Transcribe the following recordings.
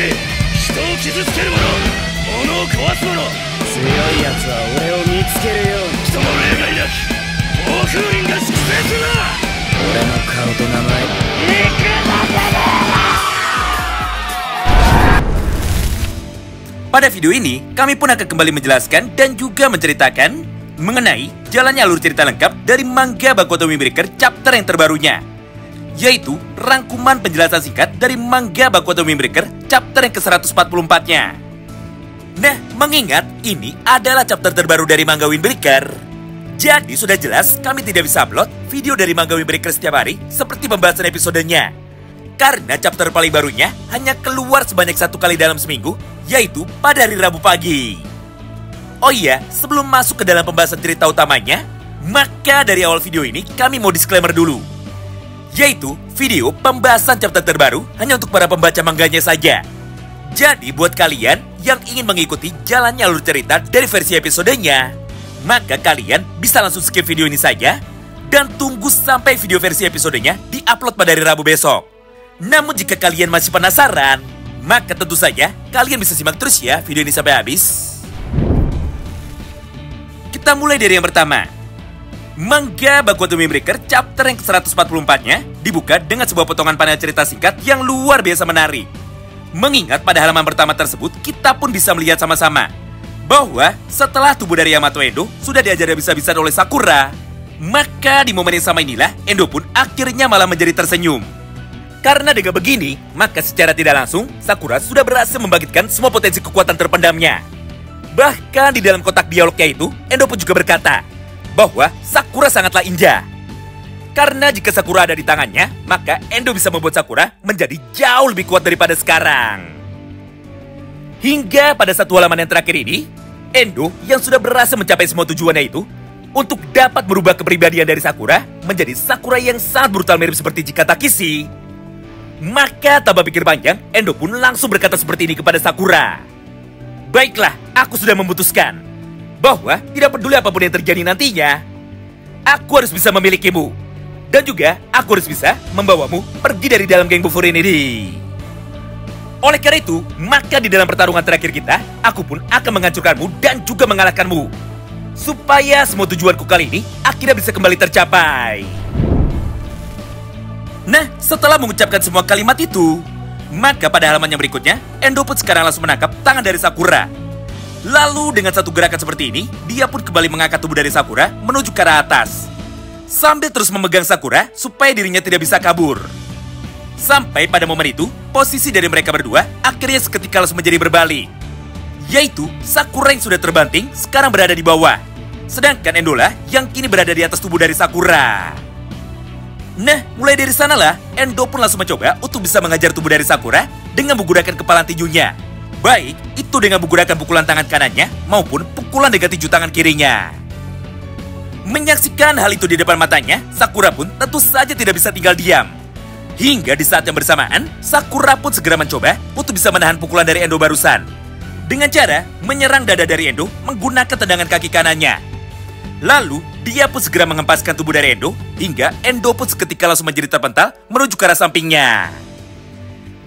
け、人を傷つける者、物を壊す者、強い奴は俺を見つけるように。人の例外なき暴風林が粛清するな。俺の顔と名前、いくらだろ。Pada video ini, kami pun akan kembali menjelaskan dan juga menceritakan mengenai jalannya alur cerita lengkap dari manga Baku Otome Breaker chapter yang terbarunya, yaitu rangkuman penjelasan singkat dari manga Baku Otome Breaker chapter yang ke-144-nya. Nah, mengingat ini adalah chapter terbaru dari manga Windbreaker, jadi sudah jelas kami tidak bisa upload video dari manga Windbreaker setiap hari seperti pembahasan episodenya. Karena chapter paling barunya hanya keluar sebanyak 1 kali dalam seminggu, yaitu pada hari Rabu pagi. Oh iya, sebelum masuk ke dalam pembahasan cerita utamanya, maka dari awal video ini kami mau disclaimer dulu, yaitu video pembahasan chapter terbaru hanya untuk para pembaca mangganya saja. Jadi buat kalian yang ingin mengikuti jalannya alur cerita dari versi episodenya, maka kalian bisa langsung skip video ini saja dan tunggu sampai video versi episodenya diupload pada hari Rabu besok. Namun jika kalian masih penasaran, maka tentu saja kalian bisa simak terus ya video ini sampai habis. Kita mulai dari yang pertama. Manga Baku Otome Breaker chapter yang ke-144-nya dibuka dengan sebuah potongan panel cerita singkat yang luar biasa menarik. Mengingat pada halaman pertama tersebut kita pun bisa melihat sama-sama bahwa setelah tubuh dari Yamato Endo sudah diajar habis-habisan oleh Sakura, maka di momen yang sama inilah Endo pun akhirnya malah menjadi tersenyum. Karena dengan begini, maka secara tidak langsung Sakura sudah berhasil membangkitkan semua potensi kekuatan terpendamnya. Bahkan di dalam kotak dialognya itu, Endo pun juga berkata bahwa Sakura sangatlah indah. Karena jika Sakura ada di tangannya, maka Endo bisa membuat Sakura menjadi jauh lebih kuat daripada sekarang. Hingga pada satu halaman yang terakhir ini, Endo yang sudah berhasil mencapai semua tujuannya itu untuk dapat merubah kepribadian dari Sakura menjadi Sakura yang sangat brutal mirip seperti Chika Takishi. Maka tanpa pikir panjang, Endo pun langsung berkata seperti ini kepada Sakura. Baiklah, aku sudah memutuskan bahwa tidak peduli apapun yang terjadi nantinya, aku harus bisa memilikimu. Dan juga, aku harus bisa membawamu pergi dari dalam geng Bufurin ini. Oleh karena itu, maka di dalam pertarungan terakhir kita, aku pun akan menghancurkanmu dan juga mengalahkanmu. Supaya semua tujuanku kali ini akhirnya bisa kembali tercapai. Nah, setelah mengucapkan semua kalimat itu, maka pada halaman yang berikutnya, Endo pun sekarang langsung menangkap tangan dari Sakura. Lalu dengan satu gerakan seperti ini, dia pun kembali mengangkat tubuh dari Sakura menuju ke arah atas, sambil terus memegang Sakura supaya dirinya tidak bisa kabur. Sampai pada momen itu, posisi dari mereka berdua akhirnya seketika langsung menjadi berbalik, yaitu Sakura yang sudah terbanting sekarang berada di bawah, sedangkan Endo lah yang kini berada di atas tubuh dari Sakura. Nah, mulai dari sanalah Endo pun langsung mencoba untuk bisa mengajar tubuh dari Sakura dengan menggunakan kepala tinjunya, baik itu dengan menggunakan pukulan tangan kanannya maupun pukulan dengan tinju tangan kirinya. Menyaksikan hal itu di depan matanya, Sakura pun tentu saja tidak bisa tinggal diam. Hingga di saat yang bersamaan, Sakura pun segera mencoba untuk bisa menahan pukulan dari Endo barusan dengan cara menyerang dada dari Endo menggunakan tendangan kaki kanannya. Lalu, dia pun segera mengempaskan tubuh dari Endo, hingga Endo pun seketika langsung menjadi terpental menuju ke arah sampingnya.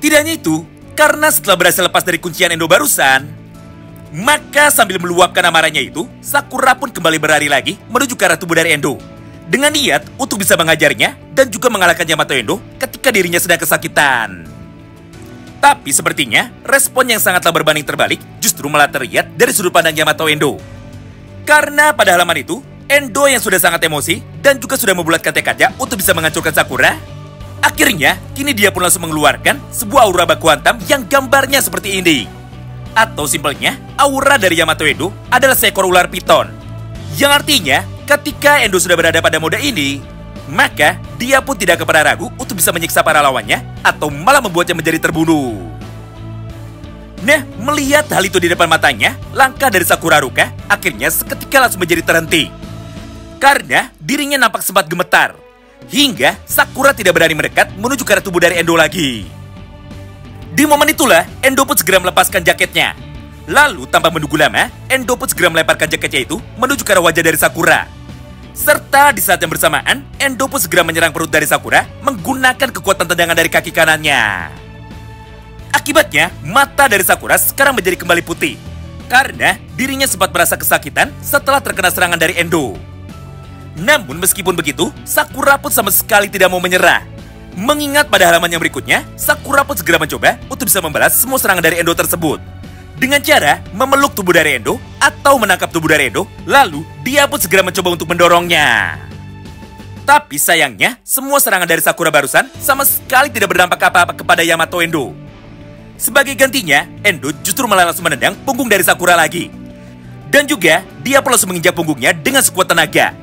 Tidak hanya itu, karena setelah berhasil lepas dari kuncian Endo barusan, maka sambil meluapkan amarahnya itu, Sakura pun kembali berlari lagi menuju ke arah tubuh dari Endo, dengan niat untuk bisa mengajarnya dan juga mengalahkan Yamato Endo ketika dirinya sedang kesakitan. Tapi sepertinya, respon yang sangatlah berbanding terbalik justru malah terlihat dari sudut pandang Yamato Endo. Karena pada halaman itu, Endo yang sudah sangat emosi dan juga sudah membulatkan tekadnya untuk bisa menghancurkan Sakura, akhirnya kini dia pun langsung mengeluarkan sebuah aura baku hantam yang gambarnya seperti ini. Atau simpelnya, aura dari Yamato Endo adalah seekor ular piton, yang artinya ketika Endo sudah berada pada mode ini, maka dia pun tidak pernah ragu untuk bisa menyiksa para lawannya atau malah membuatnya menjadi terbunuh. Nah, melihat hal itu di depan matanya, langkah dari Sakura Haruka akhirnya seketika langsung menjadi terhenti. Karena dirinya nampak sempat gemetar, hingga Sakura tidak berani mendekat menuju ke arah tubuh dari Endo lagi. Di momen itulah, Endo pun segera melepaskan jaketnya. Lalu, tanpa menunggu lama, Endo pun segera melemparkan jaketnya itu menuju ke arah wajah dari Sakura. Serta di saat yang bersamaan, Endo pun segera menyerang perut dari Sakura menggunakan kekuatan tendangan dari kaki kanannya. Akibatnya, mata dari Sakura sekarang menjadi kembali putih. Karena dirinya sempat merasa kesakitan setelah terkena serangan dari Endo. Namun meskipun begitu, Sakura pun sama sekali tidak mau menyerah. Mengingat pada halaman yang berikutnya, Sakura pun segera mencoba untuk bisa membalas semua serangan dari Endo tersebut. Dengan cara memeluk tubuh dari Endo atau menangkap tubuh dari Endo, lalu dia pun segera mencoba untuk mendorongnya. Tapi sayangnya, semua serangan dari Sakura barusan sama sekali tidak berdampak apa-apa kepada Yamato Endo. Sebagai gantinya, Endo justru malah langsung menendang punggung dari Sakura lagi. Dan juga, dia pun langsung menginjak punggungnya dengan sekuat tenaga.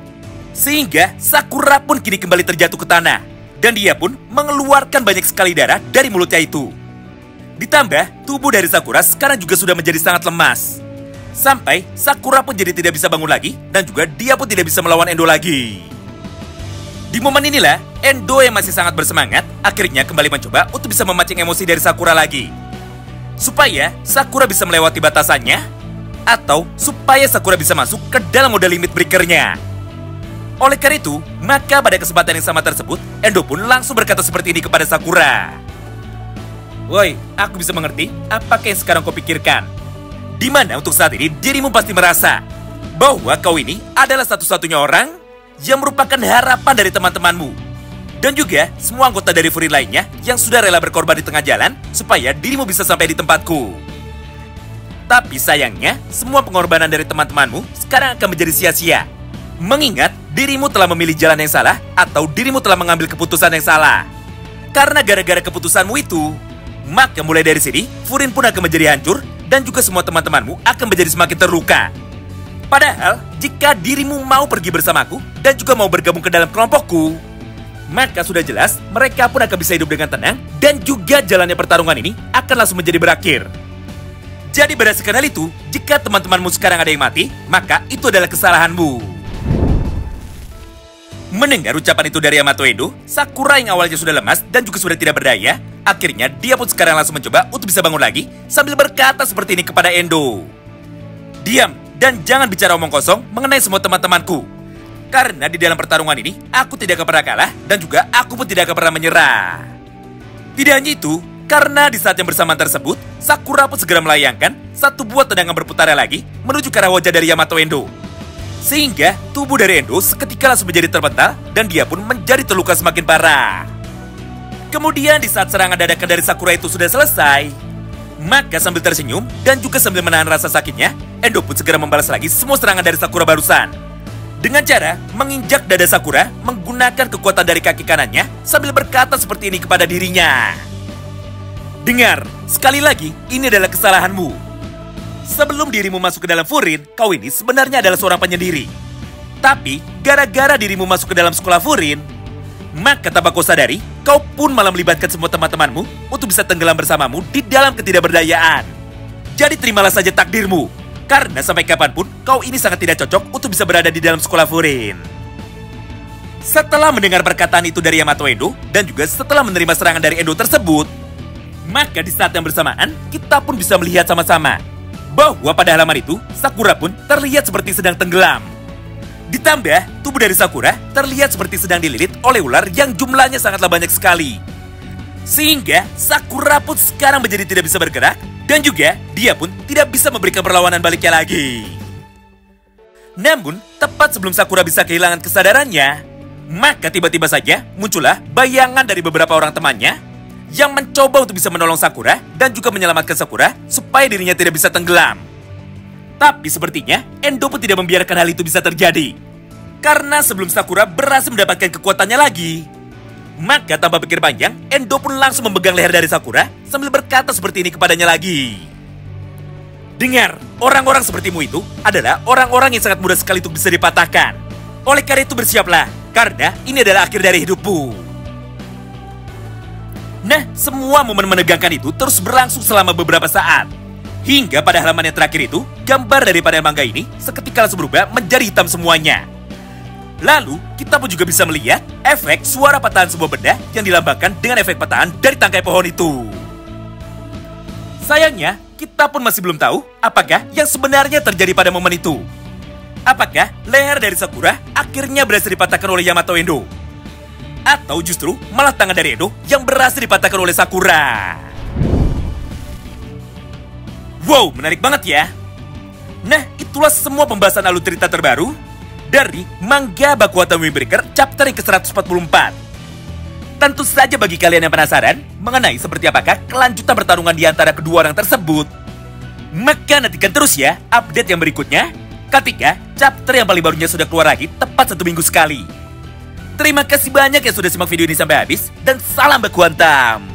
Sehingga Sakura pun kini kembali terjatuh ke tanah. Dan dia pun mengeluarkan banyak sekali darah dari mulutnya itu. Ditambah, tubuh dari Sakura sekarang juga sudah menjadi sangat lemas. Sampai Sakura pun jadi tidak bisa bangun lagi. Dan juga dia pun tidak bisa melawan Endo lagi. Di momen inilah, Endo yang masih sangat bersemangat akhirnya kembali mencoba untuk bisa memancing emosi dari Sakura lagi. Supaya Sakura bisa melewati batasannya. Atau supaya Sakura bisa masuk ke dalam mode limit breakernya. Oleh karena itu, maka pada kesempatan yang sama tersebut, Endo pun langsung berkata seperti ini kepada Sakura. Woi, aku bisa mengerti apa yang sekarang kau pikirkan. Dimana untuk saat ini dirimu pasti merasa bahwa kau ini adalah satu-satunya orang yang merupakan harapan dari teman-temanmu. Dan juga semua anggota dari Furin lainnya yang sudah rela berkorban di tengah jalan supaya dirimu bisa sampai di tempatku. Tapi sayangnya, semua pengorbanan dari teman-temanmu sekarang akan menjadi sia-sia. Mengingat dirimu telah memilih jalan yang salah atau dirimu telah mengambil keputusan yang salah. Karena gara-gara keputusanmu itu, maka mulai dari sini, Furin pun akan menjadi hancur dan juga semua teman-temanmu akan menjadi semakin terluka. Padahal, jika dirimu mau pergi bersamaku dan juga mau bergabung ke dalam kelompokku, maka sudah jelas mereka pun akan bisa hidup dengan tenang dan juga jalannya pertarungan ini akan langsung menjadi berakhir. Jadi berdasarkan hal itu, jika teman-temanmu sekarang ada yang mati, maka itu adalah kesalahanmu. Mendengar ucapan itu dari Yamato Endo, Sakura yang awalnya sudah lemas dan juga sudah tidak berdaya, akhirnya dia pun sekarang langsung mencoba untuk bisa bangun lagi sambil berkata seperti ini kepada Endo. Diam dan jangan bicara omong kosong mengenai semua teman-temanku. Karena di dalam pertarungan ini, aku tidak akan pernah kalah dan juga aku pun tidak akan pernah menyerah. Tidak hanya itu, karena di saat yang bersamaan tersebut, Sakura pun segera melayangkan satu buah tendangan berputar lagi menuju ke arah wajah dari Yamato Endo. Sehingga tubuh dari Endo seketika langsung menjadi terbental dan dia pun menjadi terluka semakin parah. Kemudian di saat serangan dadakan dari Sakura itu sudah selesai, maka sambil tersenyum dan juga sambil menahan rasa sakitnya, Endo pun segera membalas lagi semua serangan dari Sakura barusan. Dengan cara menginjak dada Sakura menggunakan kekuatan dari kaki kanannya sambil berkata seperti ini kepada dirinya. Dengar, sekali lagi ini adalah kesalahanmu. Sebelum dirimu masuk ke dalam Furin, kau ini sebenarnya adalah seorang penyendiri. Tapi, gara-gara dirimu masuk ke dalam sekolah Furin, maka tanpa kau sadari, kau pun malah melibatkan semua teman-temanmu untuk bisa tenggelam bersamamu di dalam ketidakberdayaan. Jadi terimalah saja takdirmu, karena sampai kapanpun, kau ini sangat tidak cocok untuk bisa berada di dalam sekolah Furin. Setelah mendengar perkataan itu dari Yamato Endo, dan juga setelah menerima serangan dari Endo tersebut, maka di saat yang bersamaan, kita pun bisa melihat sama-sama bahwa pada halaman itu, Sakura pun terlihat seperti sedang tenggelam. Ditambah, tubuh dari Sakura terlihat seperti sedang dililit oleh ular yang jumlahnya sangatlah banyak sekali. Sehingga, Sakura pun sekarang menjadi tidak bisa bergerak, dan juga dia pun tidak bisa memberikan perlawanan baliknya lagi. Namun, tepat sebelum Sakura bisa kehilangan kesadarannya, maka tiba-tiba saja muncullah bayangan dari beberapa orang temannya yang mencoba untuk bisa menolong Sakura dan juga menyelamatkan Sakura supaya dirinya tidak bisa tenggelam. Tapi sepertinya Endo pun tidak membiarkan hal itu bisa terjadi. Karena sebelum Sakura berhasil mendapatkan kekuatannya lagi, maka tanpa pikir panjang, Endo pun langsung memegang leher dari Sakura sambil berkata seperti ini kepadanya lagi. Dengar, orang-orang sepertimu itu adalah orang-orang yang sangat mudah sekali untuk bisa dipatahkan. Oleh karena itu bersiaplah, karena ini adalah akhir dari hidupmu. Nah, semua momen menegangkan itu terus berlangsung selama beberapa saat. Hingga pada halaman yang terakhir itu, gambar daripada manga ini seketika langsung berubah menjadi hitam semuanya. Lalu, kita pun juga bisa melihat efek suara patahan sebuah benda yang dilambangkan dengan efek patahan dari tangkai pohon itu. Sayangnya, kita pun masih belum tahu apakah yang sebenarnya terjadi pada momen itu. Apakah leher dari Sakura akhirnya berhasil dipatahkan oleh Yamato Endo? Atau justru malah tangan dari Endo yang berhasil dipatahkan oleh Sakura? Wow, menarik banget ya. Nah, itulah semua pembahasan alur cerita terbaru dari manga Baku Watamu Breaker chapter yang ke-144. Tentu saja bagi kalian yang penasaran mengenai seperti apakah kelanjutan pertarungan di antara kedua orang tersebut, maka nantikan terus ya update yang berikutnya ketika chapter yang paling barunya sudah keluar lagi tepat 1 minggu sekali. Terima kasih banyak yang sudah simak video ini sampai habis dan salam baku hantam.